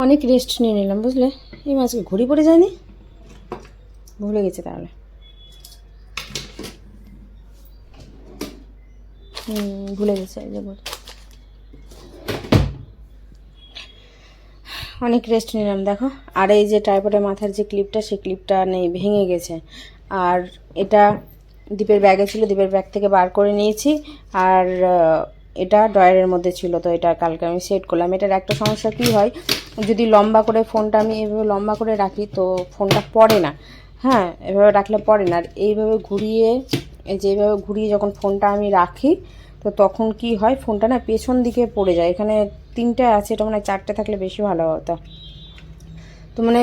অনেক রেস্ট নিয়ে নিলাম বুঝলে। এই মাছকে ঘড়ি পড়ে যায়নি, ভুলে গেছে তাহলে। ভুলে গেছে এই যে অনেক রেস্ট নিলাম দেখো। আর এই যে ট্রাইপডের মাথার যে ক্লিপটা, সেই ক্লিপটা নেই, ভেঙে গেছে। আর এটা দীপের ব্যাগে ছিল, দীপের ব্যাগ থেকে বার করে নিয়েছি। আর এটা ড্রয়ারের মধ্যে ছিল, তো এটা কালকে আমি সেট করলাম। এটার একটা সমস্যা কী হয়, যদি লম্বা করে ফোনটা আমি এভাবে লম্বা করে রাখি তো ফোনটা পড়ে না। হ্যাঁ, এভাবে রাখলে পড়ে না। আর এইভাবে ঘুরিয়ে, এই যে এইভাবে ঘুরিয়ে যখন ফোনটা আমি রাখি তো তখন কি হয়, ফোনটা না পেছন দিকে পড়ে যায়। এখানে 3টে আছে, এটা মানে 4টে থাকলে বেশি ভালো হতো। তো মানে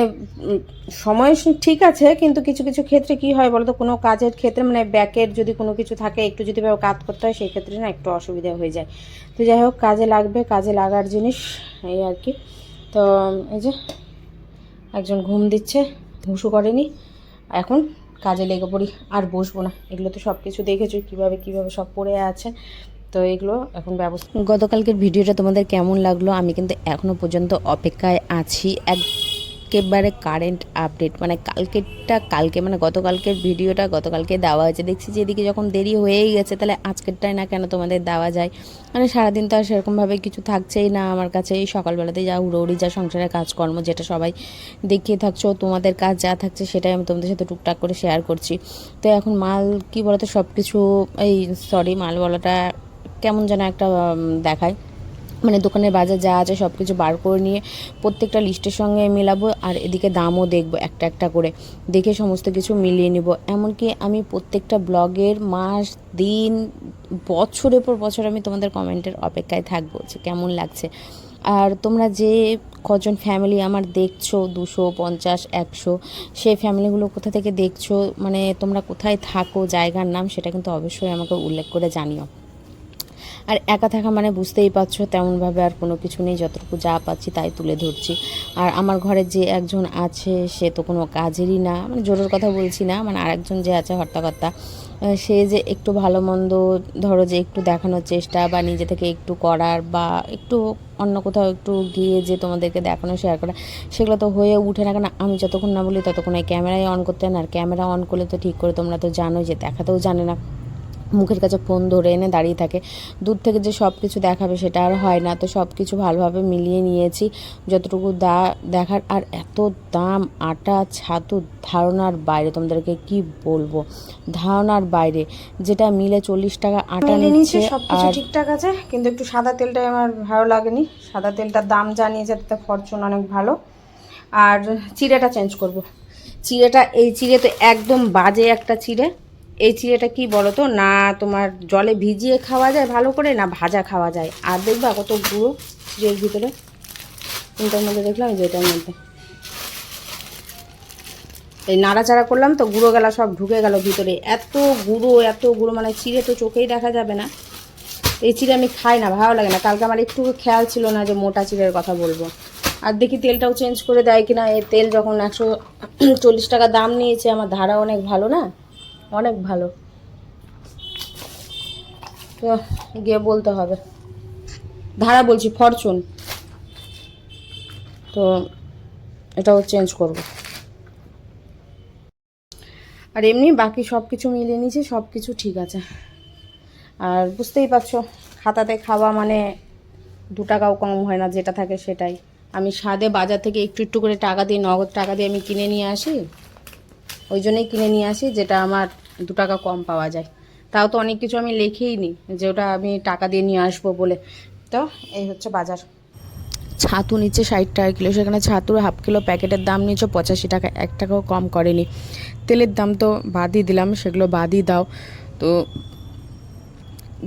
সময় ঠিক আছে, কিন্তু কিছু কিছু ক্ষেত্রে কি হয় বলতো, কোনো কাজের ক্ষেত্রে মানে ব্যাকের যদি কোনো কিছু থাকে, একটু যদি কাজ করতে হয়, সেই ক্ষেত্রে না একটু অসুবিধা হয়ে যায়। তো যাই হোক, কাজে লাগবে, কাজে লাগার জিনিস এই আর কি। তো এই যে একজন ঘুম দিচ্ছে, হুঁশু করেনি, এখন কাজে লেগে পড়ি। আর বসবো না, এগুলো তো সব কিছু দেখেছো কীভাবে কীভাবে সব পড়ে আছে। তো এগুলো এখন ব্যবস্থা। গতকালকের ভিডিওটা তোমাদের কেমন লাগলো? আমি কিন্তু এখনও পর্যন্ত অপেক্ষায় আছি একেবারে কারেন্ট আপডেট, মানে কালকে মানে গতকালকের ভিডিওটা গতকালকে দেওয়া হয়েছে। দেখছি যে এদিকে যখন দেরি হয়েই গেছে, তাহলে আজকেরটাই না কেন তোমাদের দেওয়া যায়। মানে সারাদিন তো আর সেরকমভাবে কিছু থাকছেই না আমার কাছে। এই সকালবেলাতে যা হুড়োহুড়ি, যা সংসারের কাজকর্ম, যেটা সবাই দেখিয়ে থাকছো, তোমাদের কাজ যা থাকছে সেটাই আমি তোমাদের সাথে টুকটাক করে শেয়ার করছি। তো এখন মাল কি বলতো, সব কিছু মাল বলাটা কেমন যেন একটা দেখায়, মানে দোকানের বাজার যা আছে সব কিছু বার করে নিয়ে প্রত্যেকটা লিস্টের সঙ্গে মেলাবো। আর এদিকে দামও দেখবো একটা একটা করে, দেখে সমস্ত কিছু মিলিয়ে নিব। এমনকি আমি প্রত্যেকটা ব্লগের মাস, দিন, বছরের পর বছর আমি তোমাদের কমেন্টের অপেক্ষায় থাকবো যে কেমন লাগছে। আর তোমরা যে কজন ফ্যামিলি আমার দেখছো, 250, 100, সেই ফ্যামিলিগুলো কোথা থেকে দেখছো, মানে তোমরা কোথায় থাকো, জায়গার নাম সেটা কিন্তু অবশ্যই আমাকে উল্লেখ করে জানিও। আর একা থাকা মানে বুঝতেই পারছো, তেমনভাবে আর কোনো কিছু নেই, যতটুকু যা পাচ্ছি তাই তুলে ধরছি। আর আমার ঘরে যে একজন আছে সে তো কোনো কাজেরই না, মানে জোরের কথা বলছি না, মানে আরেকজন যে আছে হর্তাকর্তা, সে যে একটু ভালো মন্দ ধরো যে একটু দেখানোর চেষ্টা বা নিজে থেকে একটু করার বা একটু অন্য কোথাও একটু গিয়ে যে তোমাদেরকে দেখানো, শেয়ার করা, সেগুলো তো হয়ে উঠে না। কেন আমি যতক্ষণ না বলি ততক্ষণ এই ক্যামেরাই অন করতে না। আর ক্যামেরা অন করলে তো ঠিক করে তোমরা তো জানো যে দেখাতেও জানে না, মুখের কাছে ফোন ধরে এনে দাঁড়িয়ে থাকে, দূর থেকে যে সব কিছু দেখাবে সেটা আর হয় না। তো সব কিছু ভালোভাবে মিলিয়ে নিয়েছি যতটুকু দেখার। আর এত দাম আটা, ছাতু, ধারণার বাইরে, তোমাদেরকে কি বলবো, ধারণার বাইরে। যেটা মিলে 40 টাকা আটা নিচ্ছে। সব কিছু ঠিকঠাক আছে, কিন্তু একটু সাদা তেলটাই আমার ভালো লাগেনি। সাদা তেলটার দাম জানিয়েছে, তাতে ফরচুন অনেক ভালো। আর চিড়েটা চেঞ্জ করব। চিড়েটা, এই চিড়ে তো একদম বাজে একটা চিড়ে। এই চিড়েটা কি বলো তো, না তোমার জলে ভিজিয়ে খাওয়া যায় ভালো করে, না ভাজা খাওয়া যায়। আর দেখবা কত গুঁড়ো চিড়ের ভিতরে, কোনটার মধ্যে দেখলাম, যেটার মধ্যে এই নাড়াচাড়া করলাম তো গুঁড়ো গেলা সব ঢুকে গেল ভিতরে, এত গুঁড়ো এত গুঁড়ো, মানে চিড়ে তো চোখেই দেখা যাবে না। এই চিড়ে আমি খাই না, ভালো লাগে না। কালকে আমার একটু খেয়াল ছিল না যে মোটা চিড়ের কথা বলবো। আর দেখি তেলটাও চেঞ্জ করে দেয় কিনা। এই তেল যখন 140 টাকা দাম নিয়েছে, আমার ধারা অনেক ভালো না, অনেক ভালো। তো গিয়ে বলতে হবে, ধারা বলছি, ফরচুন। তো এটাও চেঞ্জ করব। আর এমনি বাকি সব কিছু মিলিয়ে নিয়েছি, সব কিছু ঠিক আছে। আর বুঝতেই পারছো, খাতাতে খাওয়া মানে 2 টাকাও কম হয় না, যেটা থাকে সেটাই। আমি স্বাদে বাজার থেকে একটু একটু করে টাকা দিয়ে, নগদ টাকা দিয়ে আমি কিনে নিয়ে আসি। ওই জন্যই কিনে নিয়ে আসি, যেটা আমার 2 টাকা কম পাওয়া যায়। তাও তো অনেক কিছু আমি লিখেই নিই যে ওটা আমি টাকা দিয়ে নিয়ে আসবো বলে। তো এই হচ্ছে বাজার। ছাতু নিচ্ছে 60 টাকা কিলো, সেখানে ছাতুর হাফ কিলো প্যাকেটের দাম নিচ্ছে 85 টাকা, 1 টাকাও কম করেনি। তেলের দাম তো বাদই দিলাম, সেগুলো বাদই দাও। তো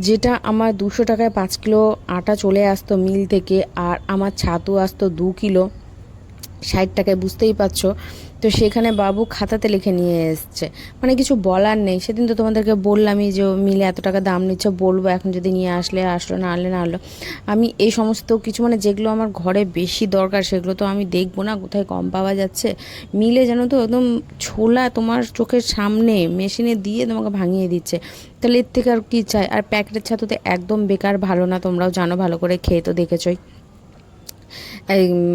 যেটা আমার 200 টাকায় 5 কিলো আটা চলে আসতো মিল থেকে, আর আমার ছাতু আসতো 2 কিলো 60 টাকায়, বুঝতেই পারছো। তো সেখানে বাবু খাতাতে লিখে নিয়ে এসছে, মানে কিছু বলার নেই। সেদিন তো তোমাদেরকে বললামই যে মিলে এত টাকা দাম নিচ্ছে, বলবো এখন, যদি নিয়ে আসলে আসলো, না আনলে না আনলো। আমি এই সমস্ত কিছু, মানে যেগুলো আমার ঘরে বেশি দরকার সেগুলো তো আমি দেখবো না কোথায় কম পাওয়া যাচ্ছে। মিলে যেন তো একদম ছোলা তোমার চোখের সামনে মেশিনে দিয়ে তোমাকে ভাঙিয়ে দিচ্ছে। তাহলে এর থেকে আর কী চাই? আর প্যাকেটের ছাতুতে একদম বেকার, ভালো না, তোমরাও জানো ভালো করে, খেয়ে তো দেখেছোই।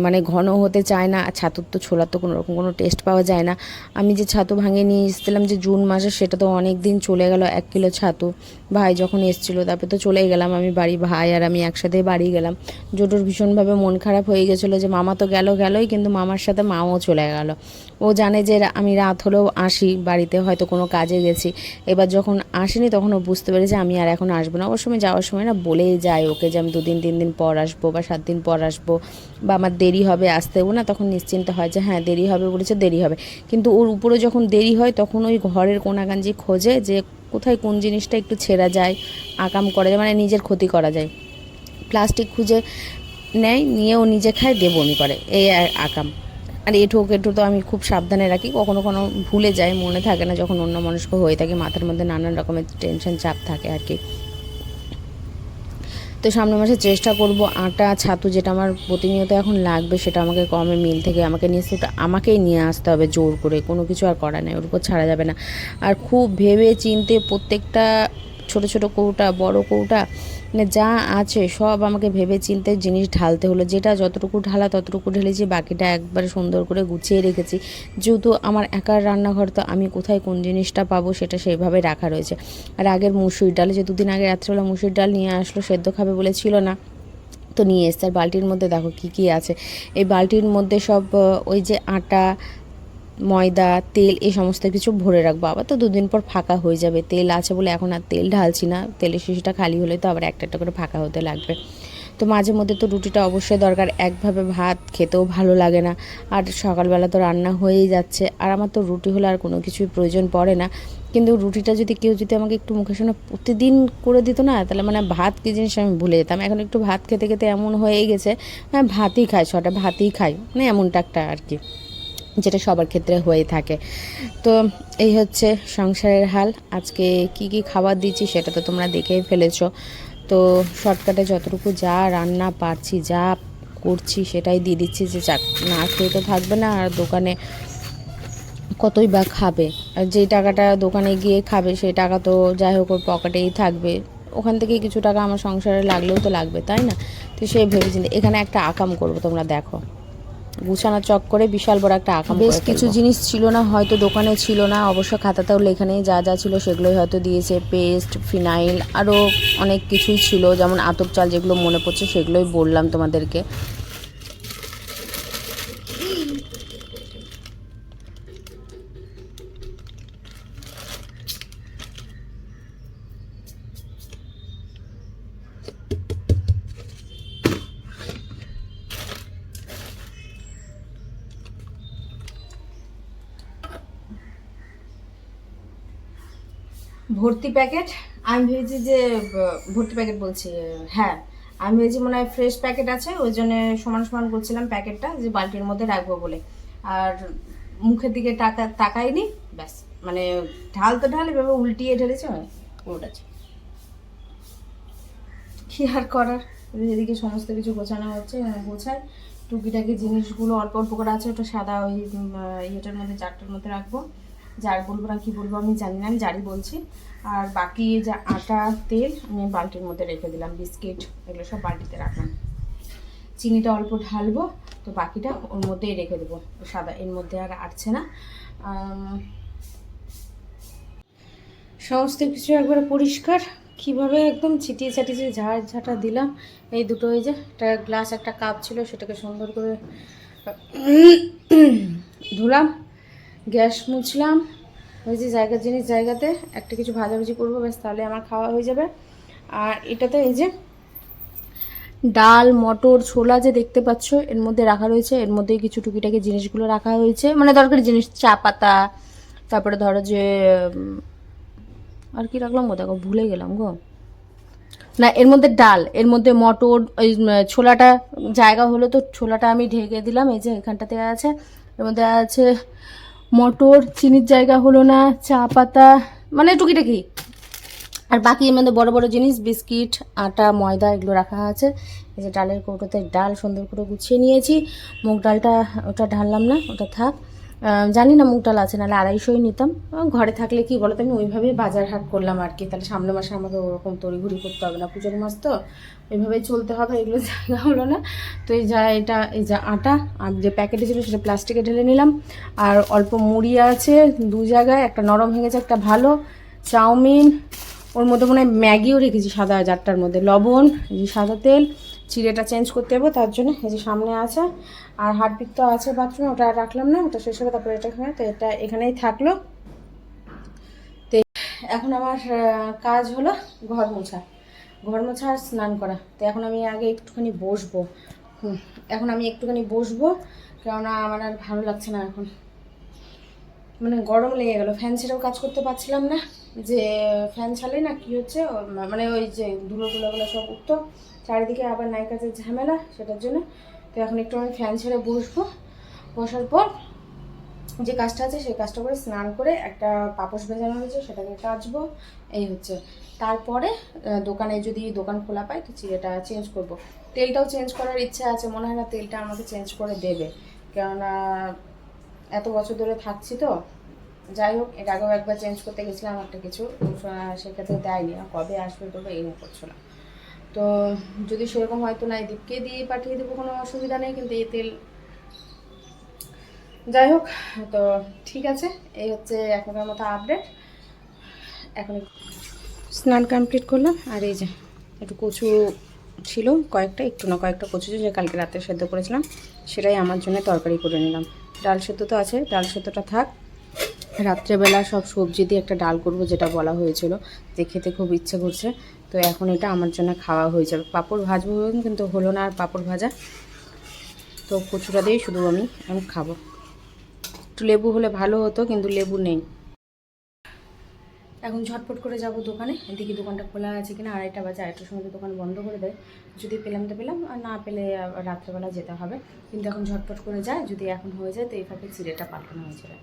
মানে ঘন হতে চায় না। আর ছাতুর তো ছোলার তো কোনো রকম কোনো টেস্ট পাওয়া যায় না। আমি যে ছাতু ভাঙিয়ে নিয়ে এসেছিলাম যে জুন মাসে, সেটা তো অনেক দিন চলে গেল। 1 কিলো ছাতু ভাই যখন এসেছিলো, তারপরে তো চলেই গেলাম আমি বাড়ি, ভাই আর আমি একসাথে বাড়ি গেলাম। জোটোর ভীষণভাবে মন খারাপ হয়ে গেছিলো যে মামা তো গেলই, কিন্তু মামার সাথে মাও চলে গেল। ও জানে যে আমি রাত হলেও আসি বাড়িতে, হয়তো কোনো কাজে গেছি। এবার যখন আসেনি তখন ও বুঝতে পেরেছে আমি আর এখন আসবো না। অবশ্য আমি যাওয়ার সময় না বলেই যাই ওকে যে আমি 2 দিন 3 দিন পর আসবো বা 7 দিন পর আসবো, বা আমার দেরি হবে আসতেও না, তখন নিশ্চিন্ত হয় যে হ্যাঁ দেরি হবে বলেছে, দেরি হবে। কিন্তু ওর উপরে যখন দেরি হয় তখন ওই ঘরের কোনাকাঞ্জি খোঁজে যে কোথায় কোন জিনিসটা একটু ছেঁড়া যায়, আকাম করা যায়, মানে নিজের ক্ষতি করা যায়। প্লাস্টিক খুঁজে নেয়, নিয়ে ও নিজে খায়, দিয়ে বমি করে, এই আকাম। আর এঁঠো তো আমি খুব সাবধানে রাখি, কখনো কোনো ভুলে যাই, মনে থাকে না যখন অন্য মনস্ক হয়ে থাকে, মাথার মধ্যে নানান রকমের টেনশন চাপ থাকে আর কি। তো সামনের মাসে চেষ্টা করব আটা ছাতু যেটা আমার প্রতিনিয়ত এখন লাগবে সেটা আমাকে কমে মিল থেকে আমাকে নিয়ে আসতে, আমাকেই নিয়ে আসতে হবে জোর করে, কোনো কিছু আর করা নেই, ওর উপর ছাড়া যাবে না। আর খুব ভেবে চিনতে প্রত্যেকটা ছোট ছোট কৌটা বড় কৌটা মানে যা আছে সব আমাকে ভেবে চিনতে জিনিস ঢালতে হলো। যেটা যতটুকু ঢালা ততটুকু ঢেলেছি, বাকিটা একবারে সুন্দর করে গুছিয়ে রেখেছি। যেহেতু আমার একার রান্নাঘর, তো আমি কোথায় কোন জিনিসটা পাবো সেটা সেইভাবে রাখা রয়েছে। আর আগের মুসুর ডাল, যে 2 দিন আগে রাত্রেবেলা মুসুর ডাল নিয়ে আসলো, সেদ্ধ খাবে বলেছিল না, তো নিয়ে এসছে। আর বালতির মধ্যে দেখো কী কী আছে। এই বালতির মধ্যে সব ওই যে আটা ময়দা তেল এই সমস্ত কিছু ভরে রাখবো। আবার তো 2 দিন পর ফাঁকা হয়ে যাবে, তেল আছে বলে এখন আর তেল ঢালছি না, তেলের শিশিটা খালি হলে তো আবার একটা করে ফাঁকা হতে লাগবে। তো মাঝে মধ্যে তো রুটিটা অবশ্যই দরকার, একভাবে ভাত খেতেও ভালো লাগে না। আর সকালবেলা তো রান্না হয়েই যাচ্ছে, আর আমার তো রুটি হলে আর কোনো কিছুই প্রয়োজন পড়ে না। কিন্তু রুটিটা যদি কেউ যদি আমাকে একটু মুখের সামনে প্রতিদিন করে দিত না, তাহলে মানে ভাত কী জিনিস আমি ভুলে যেতাম। এখন একটু ভাত খেতে খেতে এমন হয়েই গেছে, হ্যাঁ ভাতই খাই, 6টা ভাতই খাই, মানে এমনটা একটা আর কি, যেটা সবার ক্ষেত্রে হয়ে থাকে। তো এই হচ্ছে সংসারের হাল। আজকে কি কি খাবার দিচ্ছি সেটা তো তোমরা দেখেই ফেলেছো। তো শর্টকাটে যতটুকু যা রান্না পারছি, যা করছি সেটাই দিয়ে দিচ্ছি, যে যাক না খেয়ে তো থাকবে না, আর দোকানে কতই বা খাবে, আর যেই টাকাটা দোকানে গিয়ে খাবে সেই টাকা তো যাই হোক ওর পকেটেই থাকবে, ওখান থেকে কিছু টাকা আমার সংসারে লাগলেও তো লাগবে, তাই না? তো সেই ভেবেচিন্তে এখানে একটা আকাম করবো, তোমরা দেখো, গুছানো চক করে বিশাল বড় একটা আকাম। বেশ কিছু জিনিস ছিল না, হয়তো দোকানে ছিল না, অবশ্য খাতাতেও লেখা নেই, যা যা ছিল সেগুলোই হয়তো দিয়েছে। পেস্ট, ফিনাইল, আরও অনেক কিছুই ছিল, যেমন আতপ চাল, যেগুলো মনে পড়ছে সেগুলোই বললাম তোমাদেরকে। ভর্তি প্যাকেট, আমি ভেবেছি যে ভর্তি প্যাকেট বলছি, হ্যাঁ আমি ভেবেছি মনে হয় ফ্রেশ প্যাকেট আছে, ওই জন্য সমান সমান করছিলাম প্যাকেটটা যে বালতির মধ্যে রাখবো বলে। আর মুখের দিকে তাকাইনি, ব্যাস মানে ঢাল তো ঢাল, এভাবে উল্টিয়ে ঢেলেছে, উল্টাচ্ছে, কী আর করার। এদিকে সমস্ত কিছু গোছানো হচ্ছে, গোছায় টুকিটাকি জিনিসগুলো অল্প অল্প করে আছে, ওটা সাদা ওই ইয়েটার মধ্যে, জারটার মধ্যে রাখবো। জার বলবো না কি বলবো আমি জানি না, আমি জারই বলছি। আর বাকি যা আটা তেল আমি বালতির মধ্যে রেখে দিলাম, বিস্কিট এগুলো সব বালতিতে রাখলাম। চিনিটা অল্প ঢালবো, তো বাকিটা ওর মধ্যেই রেখে দেবো, সাদা এর মধ্যে আর আটছে না। সমস্ত কিছু একবারে পরিষ্কার, কীভাবে একদম ছিটিয়ে ছাটিয়ে ঝাঁটা দিলাম। এই দুটো, এই যে একটা গ্লাস একটা কাপ ছিল, সেটাকে সুন্দর করে ধুলাম, গ্যাস মুছলাম, ওই যে জায়গার জিনিস জায়গাতে, একটা কিছু ভাজাভুজি করবো ব্যাস, তাহলে আমার খাওয়া হয়ে যাবে। আর এটাতে এই যে ডাল মটর ছোলা যে দেখতে পাচ্ছ এর মধ্যে রাখা রয়েছে, এর মধ্যেই কিছু টুকিটাকি জিনিসগুলো রাখা হয়েছে, মানে দরকারি জিনিস, চা পাতা, তারপরে ধরো যে আর কি রাখলাম গো, দেখো ভুলে গেলাম গো, না এর মধ্যে ডাল, এর মধ্যে মটর, ওই ছোলাটা জায়গা হলো তো ছোলাটা আমি ঢেকে দিলাম, এই যে এখানটাতে আছে, এর মধ্যে আছে মটর, চিনির জায়গা হলো না, চা পাতা, মানে টুকিটাকি। আর বাকি এর মধ্যে বড় বড় জিনিস বিস্কিট আটা ময়দা এগুলো রাখা আছে। এই যে ডালের কৌটোতে ডাল সুন্দর করে গুছিয়ে নিয়েছি, মুগ ডালটা ওটা ঢাললাম না, ওটা থাক। জানি না মুগ ডাল আছে, নাহলে 250 নিতাম। ঘরে থাকলে কি বলতো, আমি ওইভাবেই বাজার হাট করলাম আর কি, তাহলে সামনের মাসে আমাকে ওরকম তড়িঘড়ি করতে হবে না, পুজোর মাস তো ওইভাবেই চলতে হবে, এগুলো জায়গা হলো না। তো এই যা আটা আর যে প্যাকেটে ছিল সেটা প্লাস্টিকে ঢেলে নিলাম। আর অল্প মুড়ি আছে 2 জায়গায়, একটা নরম ভেঙেছে, একটা ভালো চাউমিন, ওর মধ্যে মনে হয় ম্যাগিও রেখেছি সাদা জারটার মধ্যে, লবণ, এই সাদা তেল, চিড়েটা চেঞ্জ করতে হবে তার জন্য এই যে সামনে আছে। আর হারপিক তো আছে বাথরুমে, ওটা রাখলাম না, ওটা শেষ হবে তারপরে এটা খাবে, তো এটা এখানেই থাকলো। তো এখন আমার কাজ হলো ঘর মোছা, আর স্নান করা। তো এখন আমি আগে একটুখানি বসবো, কেননা আমার আর ভালো লাগছে না এখন, মানে গরম লেগে গেল, ফ্যান ছেড়েও কাজ করতে পারছিলাম না, যে ফ্যান ছাড়লেই না কী হচ্ছে, মানে ওই যে ধুলোগুলো সব উঠতো চারিদিকে, আবার নাই কাজের ঝামেলা, সেটার জন্য। তো এখন একটু আমি ফ্যান ছেড়ে বসবো, বসার পর যে কাজটা আছে সেই কাজটা করে স্নান করে একটা পাপোশ ভেজানো হয়েছে সেটাকে কাচবো, এই হচ্ছে। তারপরে দোকানে যদি দোকান খোলা পাই তো চিড়েটা চেঞ্জ করব। তেলটাও চেঞ্জ করার ইচ্ছা আছে, মনে হয় না তেলটা আমাকে চেঞ্জ করে দেবে, কেননা এত বছর ধরে থাকছি তো। যাই হোক, এর আগেও একবার চেঞ্জ করতে গেছিলাম একটা কিছু, সেক্ষেত্রে দেয়নি, আর কবে আসবে তবে এই করছিলাম। তো যদি সেরকম হয়তো না, দীপকে দিয়ে পাঠিয়ে দেবো, কোনো অসুবিধা নেই, কিন্তু এই তেল, যাই হোক। তো ঠিক আছে, এই হচ্ছে এখনকার মতো আপডেট। এখন স্নান কমপ্লিট করলাম, আর এই যে একটু কচু ছিল, কয়েকটা কচু ছিল, যে কালকে রাতে সেদ্ধ করেছিলাম, সেটাই আমার জন্য তরকারি করে নিলাম। ডাল সেদ্ধ তো আছে, ডাল সেদ্ধটা থাক, রাত্রেবেলা সব সবজি দিয়ে একটা ডাল করব, যেটা বলা হয়েছিল, যে খেতে খুব ইচ্ছে করছে। তো এখন এটা আমার জন্য খাওয়া হয়ে যাবে। পাঁপড় ভাজবো কিন্তু হলো না আর পাঁপড় ভাজা, তো কচুটা দিয়েই শুধু আমি এখন খাবো। একটু লেবু হলে ভালো হতো, কিন্তু লেবু নেই। এখন ঝটপট করে যাব দোকানে, এদিকে দোকানটা খোলা আছে কিনা, 2:30 বাজে, 2:30টার সময় তো দোকান বন্ধ করে দেয়। যদি পেলাম তো পেলাম, আর না পেলে রাত্রেবেলা যেতে হবে। কিন্তু এখন ঝটপট করে যায়, যদি এখন হয়ে যায় তো এই ফাঁকে চিড়েটা পাঠানো হয়ে যাবে।